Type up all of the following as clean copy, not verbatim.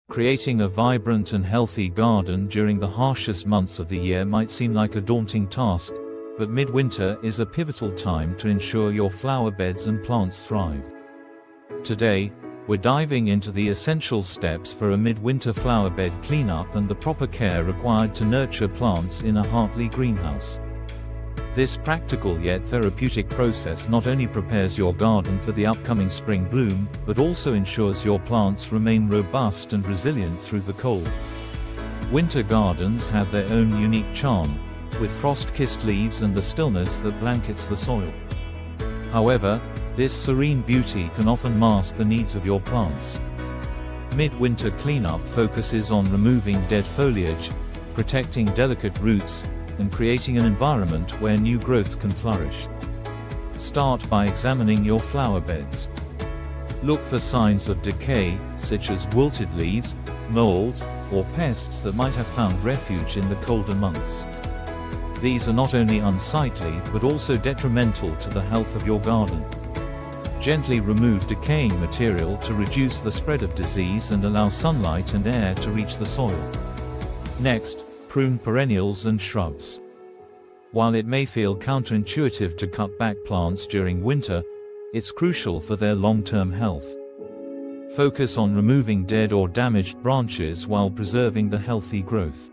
Creating a vibrant and healthy garden during the harshest months of the year might seem like a daunting task, but midwinter is a pivotal time to ensure your flower beds and plants thrive. Today, we're diving into the essential steps for a midwinter flower bed cleanup and the proper care required to nurture plants in a Hartley greenhouse. This practical yet therapeutic process not only prepares your garden for the upcoming spring bloom, but also ensures your plants remain robust and resilient through the cold. Winter gardens have their own unique charm, with frost-kissed leaves and the stillness that blankets the soil. However, this serene beauty can often mask the needs of your plants. Midwinter cleanup focuses on removing dead foliage, protecting delicate roots, and creating an environment where new growth can flourish. Start by examining your flower beds. Look for signs of decay, such as wilted leaves, mold, or pests that might have found refuge in the colder months. These are not only unsightly but also detrimental to the health of your garden. Gently remove decaying material to reduce the spread of disease and allow sunlight and air to reach the soil. Next, prune perennials and shrubs. While it may feel counterintuitive to cut back plants during winter, it's crucial for their long-term health. Focus on removing dead or damaged branches while preserving the healthy growth.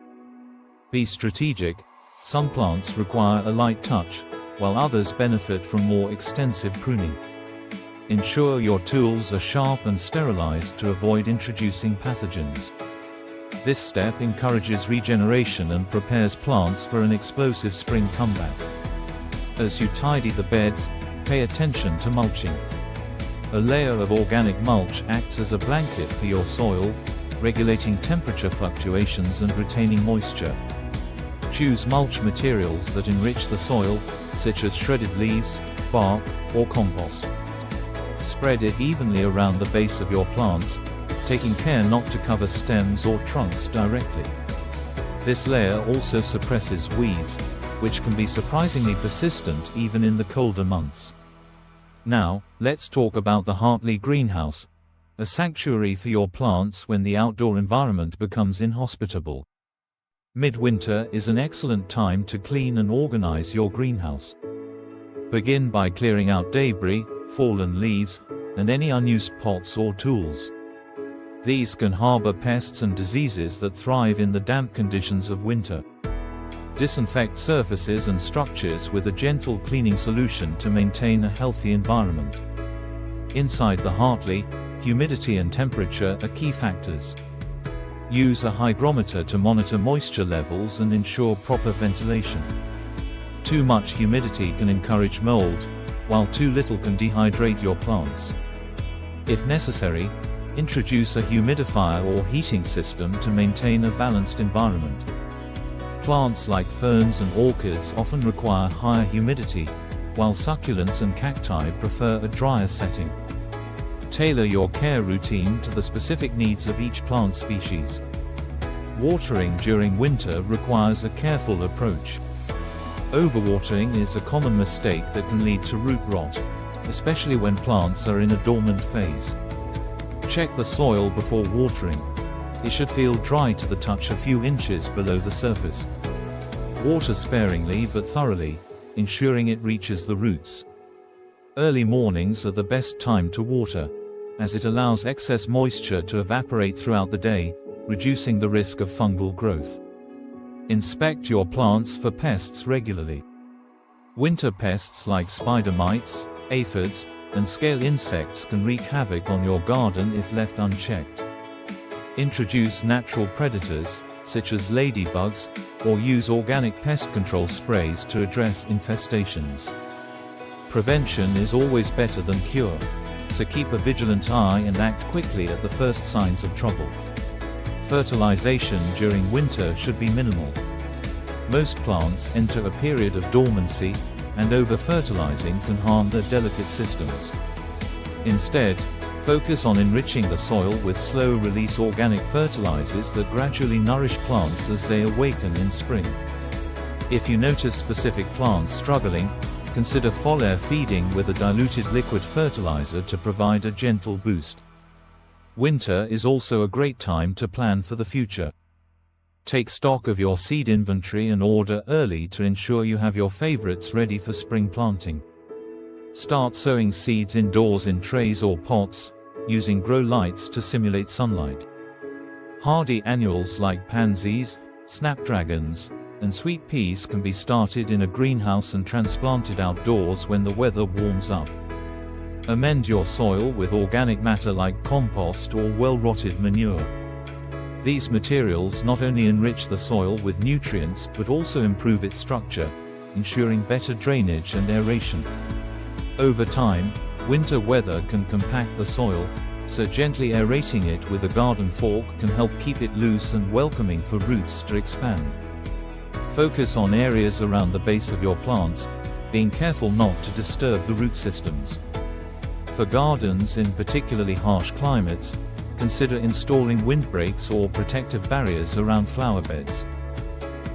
Be strategic. Some plants require a light touch, while others benefit from more extensive pruning. Ensure your tools are sharp and sterilized to avoid introducing pathogens. This step encourages regeneration and prepares plants for an explosive spring comeback. As you tidy the beds, pay attention to mulching. A layer of organic mulch acts as a blanket for your soil, regulating temperature fluctuations and retaining moisture. Choose mulch materials that enrich the soil, such as shredded leaves, bark, or compost. Spread it evenly around the base of your plants, taking care not to cover stems or trunks directly. This layer also suppresses weeds, which can be surprisingly persistent even in the colder months. Now, let's talk about the Hartley greenhouse, a sanctuary for your plants when the outdoor environment becomes inhospitable. Midwinter is an excellent time to clean and organize your greenhouse. Begin by clearing out debris, fallen leaves, and any unused pots or tools. These can harbor pests and diseases that thrive in the damp conditions of winter. Disinfect surfaces and structures with a gentle cleaning solution to maintain a healthy environment. Inside the Hartley, humidity and temperature are key factors. Use a hygrometer to monitor moisture levels and ensure proper ventilation. Too much humidity can encourage mold, while too little can dehydrate your plants. If necessary, introduce a humidifier or heating system to maintain a balanced environment. Plants like ferns and orchids often require higher humidity, while succulents and cacti prefer a drier setting. Tailor your care routine to the specific needs of each plant species. Watering during winter requires a careful approach. Overwatering is a common mistake that can lead to root rot, especially when plants are in a dormant phase. Check the soil before watering. It should feel dry to the touch a few inches below the surface. Water sparingly but thoroughly, ensuring it reaches the roots. Early mornings are the best time to water, as it allows excess moisture to evaporate throughout the day, reducing the risk of fungal growth. Inspect your plants for pests regularly. Winter pests like spider mites, aphids, and scale insects can wreak havoc on your garden if left unchecked. Introduce natural predators, such as ladybugs, or use organic pest control sprays to address infestations. Prevention is always better than cure, so keep a vigilant eye and act quickly at the first signs of trouble. Fertilization during winter should be minimal. Most plants enter a period of dormancy, and over-fertilizing can harm their delicate systems. Instead, focus on enriching the soil with slow-release organic fertilizers that gradually nourish plants as they awaken in spring. If you notice specific plants struggling, consider foliar feeding with a diluted liquid fertilizer to provide a gentle boost. Winter is also a great time to plan for the future. Take stock of your seed inventory and order early to ensure you have your favorites ready for spring planting. Start sowing seeds indoors in trays or pots, using grow lights to simulate sunlight. Hardy annuals like pansies, snapdragons, and sweet peas can be started in a greenhouse and transplanted outdoors when the weather warms up. Amend your soil with organic matter like compost or well-rotted manure. These materials not only enrich the soil with nutrients but also improve its structure, ensuring better drainage and aeration. Over time, winter weather can compact the soil, so gently aerating it with a garden fork can help keep it loose and welcoming for roots to expand. Focus on areas around the base of your plants, being careful not to disturb the root systems. For gardens in particularly harsh climates, consider installing windbreaks or protective barriers around flower beds.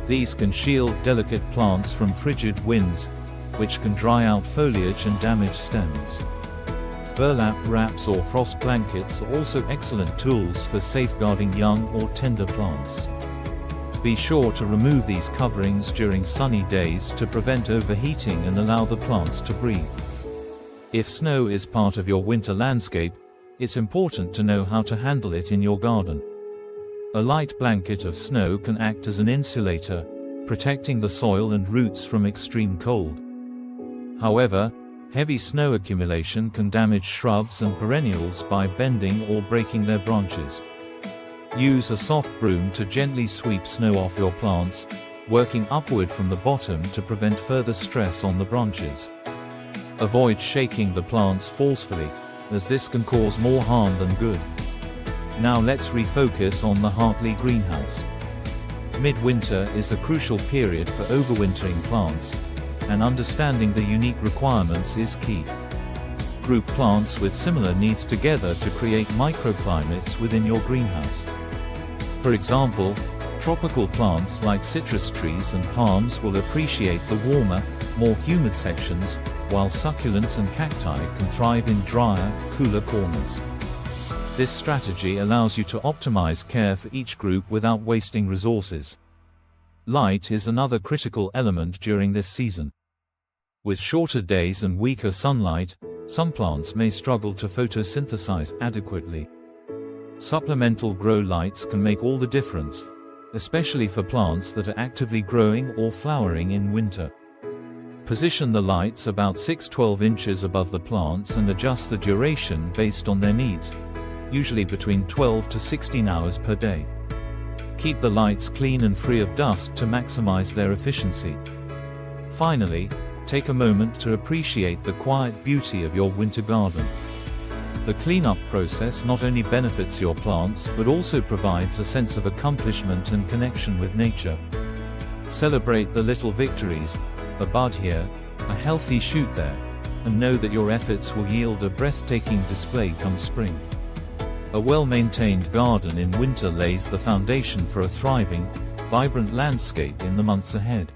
These can shield delicate plants from frigid winds, which can dry out foliage and damage stems. Burlap wraps or frost blankets are also excellent tools for safeguarding young or tender plants. Be sure to remove these coverings during sunny days to prevent overheating and allow the plants to breathe. If snow is part of your winter landscape, it's important to know how to handle it in your garden. A light blanket of snow can act as an insulator, protecting the soil and roots from extreme cold. However, heavy snow accumulation can damage shrubs and perennials by bending or breaking their branches. Use a soft broom to gently sweep snow off your plants, working upward from the bottom to prevent further stress on the branches. Avoid shaking the plants forcefully, as this can cause more harm than good. Now let's refocus on the Hartley greenhouse. Midwinter is a crucial period for overwintering plants, and understanding the unique requirements is key. Group plants with similar needs together to create microclimates within your greenhouse. For example, tropical plants like citrus trees and palms will appreciate the warmer, more humid sections, while succulents and cacti can thrive in drier, cooler corners. This strategy allows you to optimize care for each group without wasting resources. Light is another critical element during this season. With shorter days and weaker sunlight, some plants may struggle to photosynthesize adequately. Supplemental grow lights can make all the difference, especially for plants that are actively growing or flowering in winter. Position the lights about 6–12 inches above the plants and adjust the duration based on their needs, usually between 12 to 16 hours per day. Keep the lights clean and free of dust to maximize their efficiency. Finally, take a moment to appreciate the quiet beauty of your winter garden. The cleanup process not only benefits your plants but also provides a sense of accomplishment and connection with nature. Celebrate the little victories, a bud here, a healthy shoot there, and know that your efforts will yield a breathtaking display come spring. A well-maintained garden in winter lays the foundation for a thriving, vibrant landscape in the months ahead.